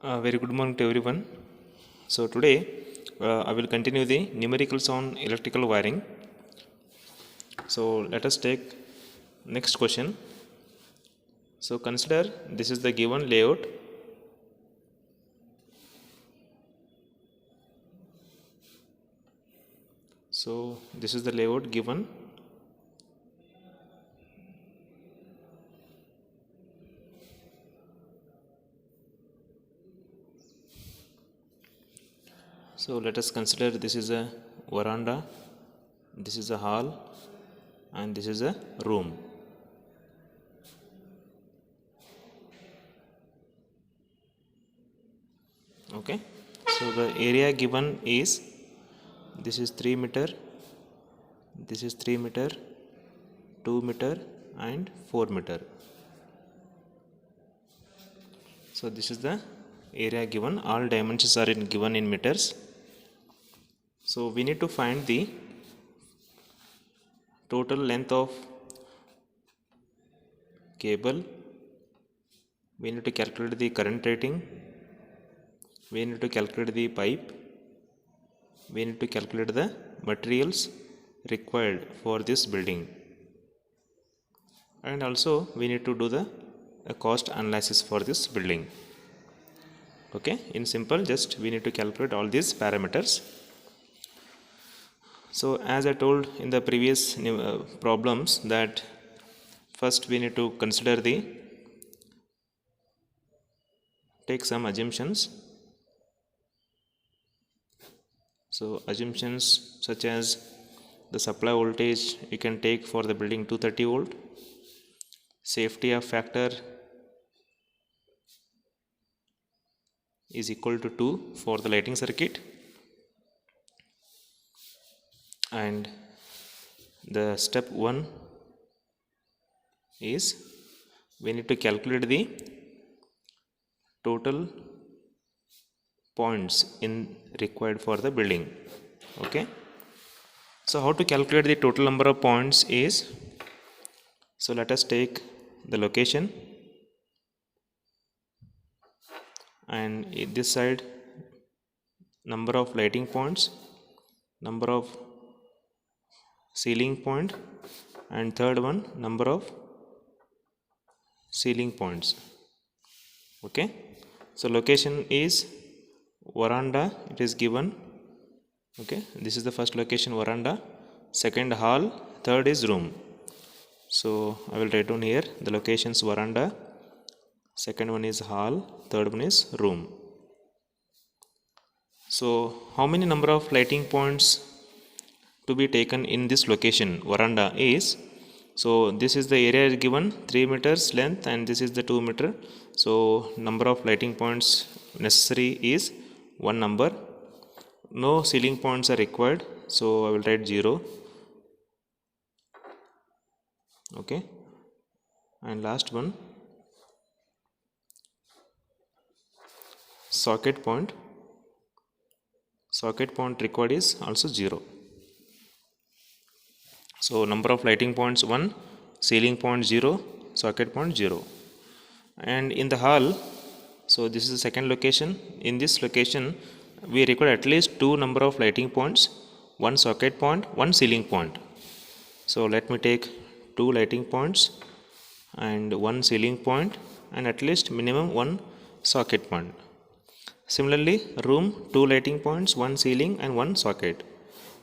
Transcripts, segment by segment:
Very good morning to everyone. So today I will continue the numericals on electrical wiring. So let us take next question. So consider this is the given layout. So this is the layout given. So let us consider this is a veranda, this is a hall, and this is a room. Okay, so the area given is this is 3 meter, this is 3 meter, 2 meter, and 4 meter. So this is the area given. All dimensions are given in meters. So we need to find the total length of cable. We need to calculate the current rating. We need to calculate the pipe. We need to calculate the materials required for this building. And also we need to do the cost analysis for this building. Okay, in simple, just we need to calculate all these parameters. So as I told in the previous problems that first we need to consider take some assumptions. So assumptions such as the supply voltage you can take for the building 230 volt, safety of factor is equal to 2 for the lighting circuit, and the step 1 is we need to calculate the total points in required for the building. Okay, so how to calculate the total number of points is, so let us take the location, and this side number of lighting points, number of ceiling point, and third one number of ceiling points. Okay, so location is veranda, it is given. Okay, this is the first location, veranda, second hall, third is room. So I will write down here the locations: veranda, second one is hall, third one is room. So how many number of lighting points to be taken in this location veranda is, so this is the area given 3 meters length and this is the 2 meter. So number of lighting points necessary is 1 number. No ceiling points are required, so I will write 0. Okay, and last one, socket point required is also 0. So number of lighting points 1, ceiling point 0, socket point 0. And in the hall, so this is the second location. In this location we require at least 2 number of lighting points, 1 socket point, 1 ceiling point. So let me take 2 lighting points and 1 ceiling point and at least minimum 1 socket point. Similarly, room 2 lighting points, 1 ceiling and 1 socket.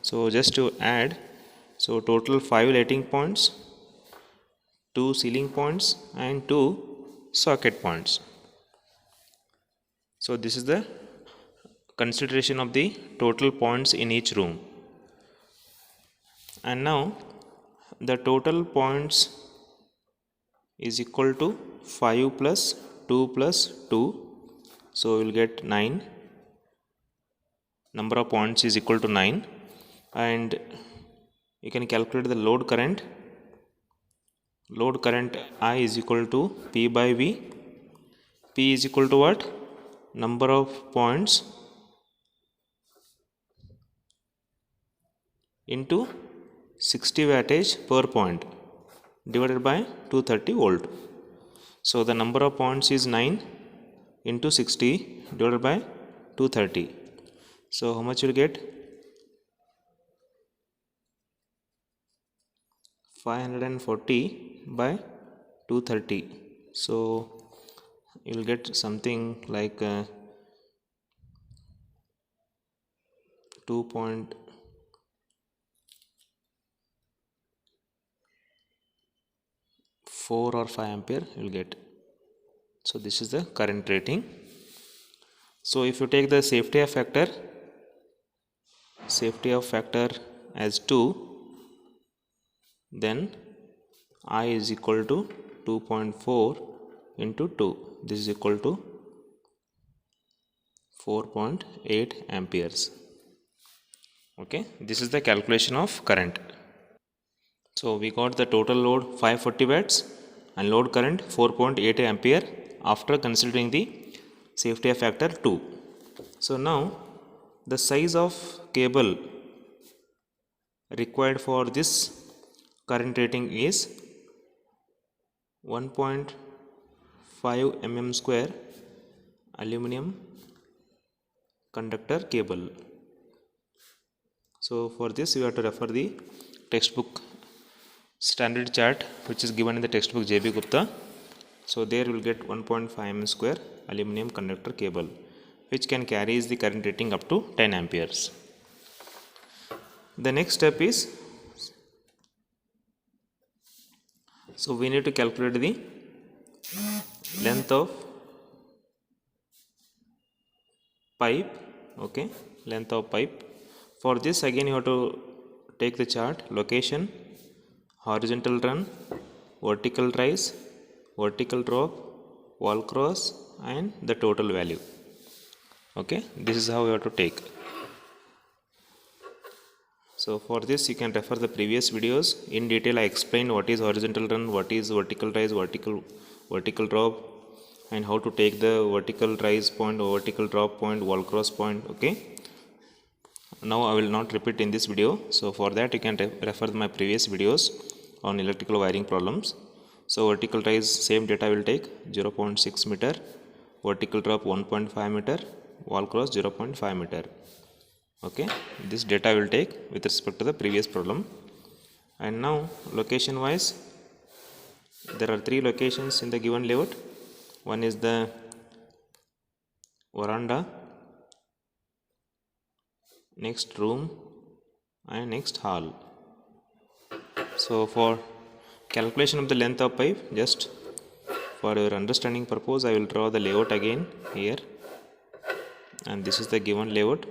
So just to add, so total 5 lighting points, 2 ceiling points and 2 socket points. So this is the consideration of the total points in each room. And now the total points is equal to 5 plus 2 plus 2. So we will get 9. Number of points is equal to 9. And you can calculate the load current. Load current I is equal to P by V. P is equal to what? Number of points into 60 wattage per point divided by 230 volt. So the number of points is 9 into 60 divided by 230. So how much you will get? 540 by 230. So you will get something like 2.4 or 5 ampere you will get. So this is the current rating. So if you take the safety of factor as 2, then I is equal to 2.4 into 2. This is equal to 4.8 amperes. Okay, this is the calculation of current. So we got the total load 540 watts and load current 4.8 ampere after considering the safety factor 2. So now the size of cable required for this current rating is 1.5 mm square aluminum conductor cable. So for this you have to refer the textbook standard chart which is given in the textbook JB Gupta. So there you will get 1.5 mm square aluminum conductor cable which can carry the current rating up to 10 amperes. The next step is, so we need to calculate the length of pipe. Okay, length of pipe. For this again you have to take the chart, location, horizontal run, vertical rise, vertical drop, wall cross and the total value. Okay, this is how you have to take. So for this you can refer the previous videos. In detail I explained what is horizontal run, what is vertical rise, vertical drop, and how to take the vertical rise point or vertical drop point, wall cross point. Okay, now I will not repeat in this video. So for that you can refer my previous videos on electrical wiring problems. So vertical rise, same data will take 0.6 meter, vertical drop 1.5 meter, wall cross 0.5 meter. Okay, this data will take with respect to the previous problem. And now location wise, there are 3 locations in the given layout. One is the veranda, next room and next hall. So for calculation of the length of pipe, just for your understanding purpose I will draw the layout again here, and this is the given layout.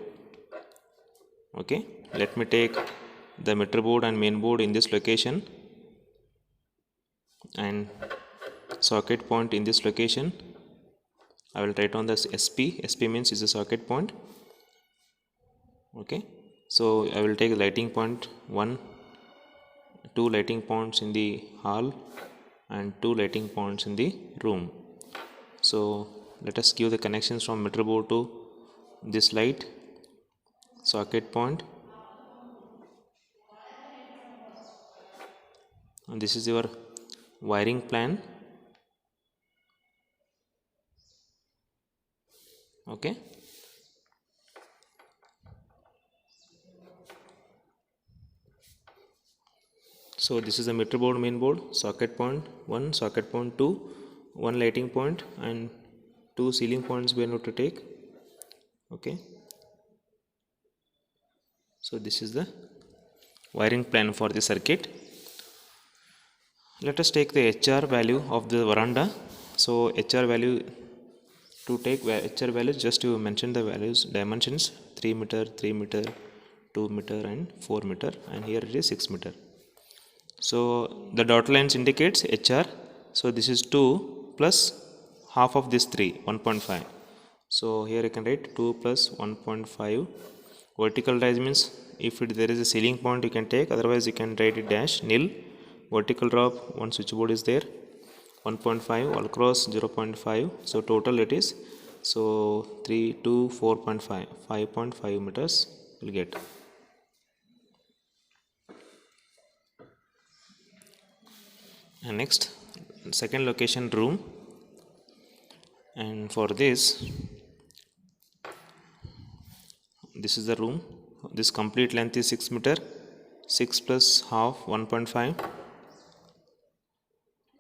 Okay, let me take the meter board and main board in this location and socket point in this location. I will write on this SP. SP means is a socket point. Okay, so I will take lighting point 1, 2 lighting points in the hall and 2 lighting points in the room. So let us give the connections from meter board to this light, socket point, and this is your wiring plan. Okay, so this is the meter board, main board, socket point 1, socket point 2, 1 lighting point and 2 ceiling points we are going to take. Okay, so this is the wiring plan for the circuit. Let us take the HR value of the veranda. So HR value, to take HR values, just to mention the values, dimensions 3 meter, 3 meter, 2 meter and 4 meter, and here it is 6 meter. So the dot lines indicates HR. So this is 2 plus half of this 3, 1.5. So here you can write 2 plus 1.5. Vertical rise means if there is a ceiling point you can take, otherwise you can write it dash nil. Vertical drop, one switchboard is there, 1.5, wall cross 0.5. So total it is, so 3 to 4.5, 5.5 meters will get. And next, second location room, And for this is the room. This complete length is 6 meter. 6 plus half 1.5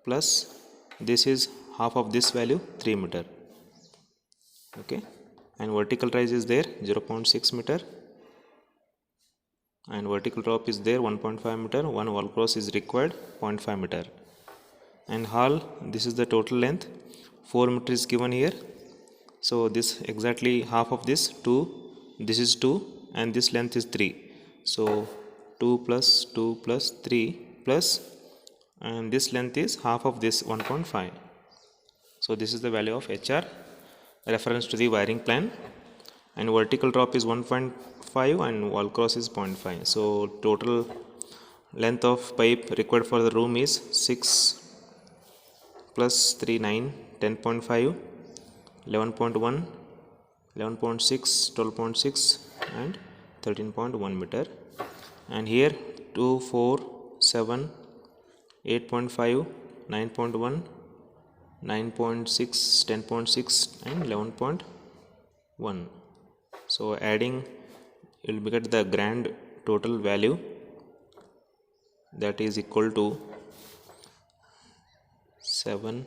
plus this is half of this value 3 meter. Okay, and vertical rise is there 0.6 meter, and vertical drop is there 1.5 meter. One wall cross is required 0.5 meter. And hall, this is the total length 4 meter is given here. So this exactly half of this 2, this is 2, and this length is 3. So 2 plus 2 plus 3 plus, and this length is half of this 1.5. So this is the value of HR reference to the wiring plan. And vertical drop is 1.5 and wall cross is 0.5. So total length of pipe required for the room is 6 plus 3 9, 10.5, 11.1, 11.6, 12.6 and 13.1 meter. And here 2, 4, 7, 8.5, 9.1, 9.6, 10.6 and 11.1. So adding, you will get the grand total value, that is equal to 7,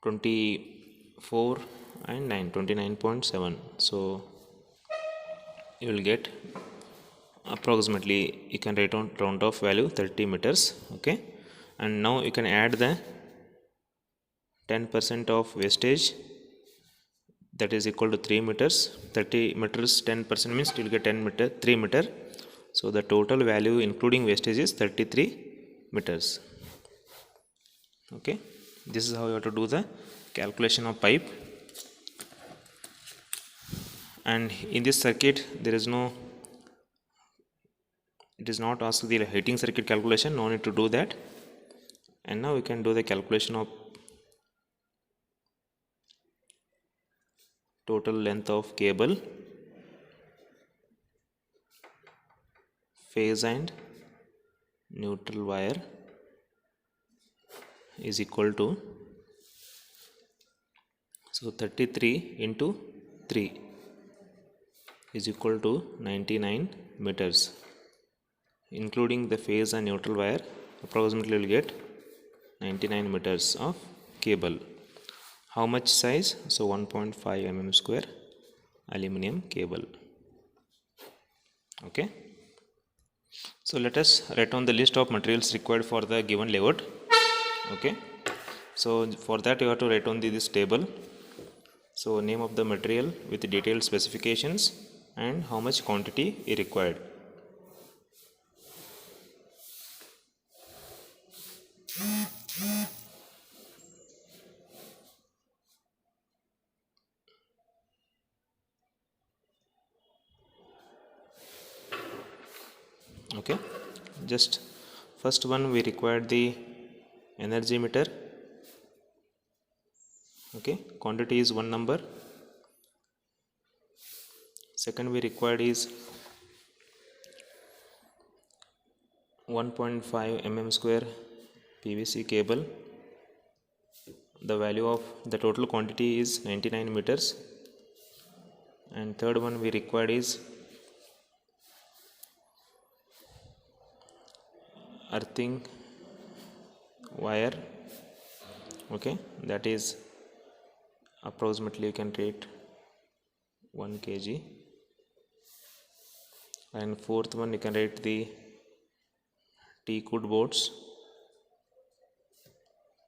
24 and 9, 29.7. So you will get approximately, you can write on round off value 30 meters. Okay, and now you can add the 10% of wastage, that is equal to 3 meters. 30 meters 10% means you will get 10 meter 3 meter. So the total value including wastage is 33 meters. Okay, this is how you have to do the calculation of pipe. And in this circuit there is no, it is not asked the heating circuit calculation, no need to do that. And now we can do the calculation of total length of cable, phase and neutral wire is equal to, so 33 into 3 is equal to 99 meters. Including the phase and neutral wire, approximately will get 99 meters of cable. How much size? So 1.5 mm square aluminum cable. Okay, so let us write on the list of materials required for the given layout. Okay, so for that you have to write on this table. So name of the material with detailed specifications and how much quantity is required. Okay, just first one we required the energy meter. Okay, quantity is 1 number. Second we required is 1.5 mm square PVC cable. The value of the total quantity is 99 meters. And third one we required is earthing wire. Okay, that is approximately you can rate 1 kg. And fourth one you can rate the teakwood boards.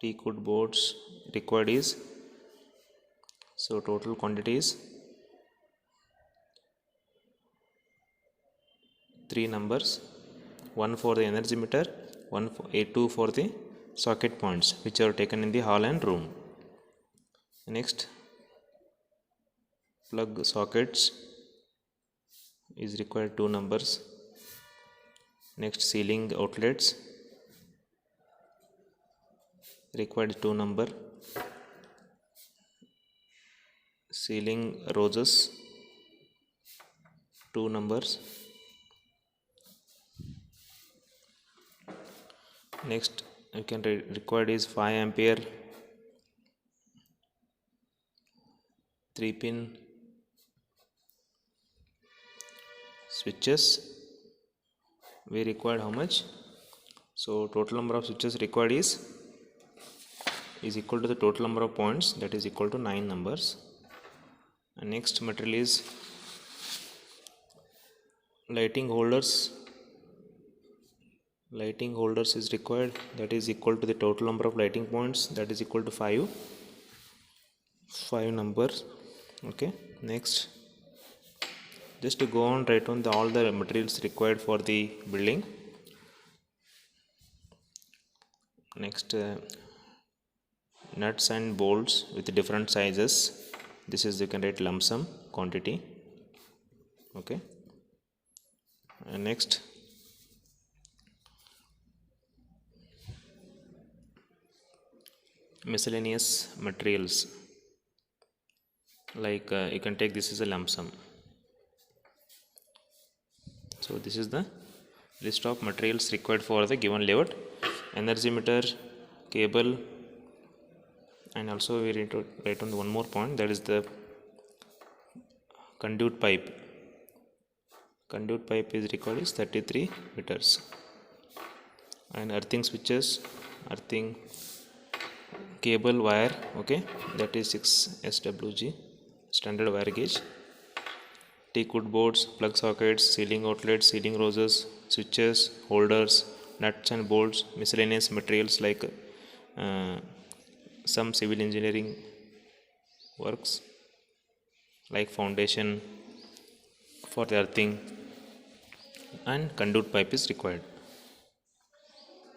Teakwood boards required is, so total quantity is 3 numbers, 1 for the energy meter, 2 for the socket points which are taken in the hall and room. Next, plug sockets is required 2 numbers. Next, ceiling outlets required 2 number. Ceiling roses 2 numbers. Next, you can required is 5 ampere 3-pin switches. We required how much? So total number of switches required is equal to the total number of points, that is equal to 9 numbers. And next material is lighting holders. Lighting holders is required, that is equal to the total number of lighting points, that is equal to 5 numbers. Okay, next, just to go on, write on all the materials required for the building. Next, nuts and bolts with different sizes. This is, you can write lump sum quantity. Okay, and next, miscellaneous materials, like you can take this as a lump sum. So this is the list of materials required for the given layout: energy meter, cable, and also we need to write on one more point, that is the conduit pipe. Conduit pipe is required is 33 meters. And earthing switches, earthing cable wire, okay, that is 6 SWG, standard wire gauge. Teakwood boards, plug sockets, ceiling outlets, ceiling roses, switches, holders, nuts and bolts, miscellaneous materials like some civil engineering works like foundation for the earthing, and conduit pipe is required.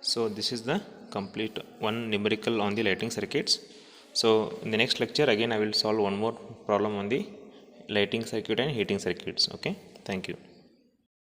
So this is the complete one numerical on the lighting circuits. So in the next lecture again I will solve one more problem on the lighting circuit and heating circuits. Okay, thank you.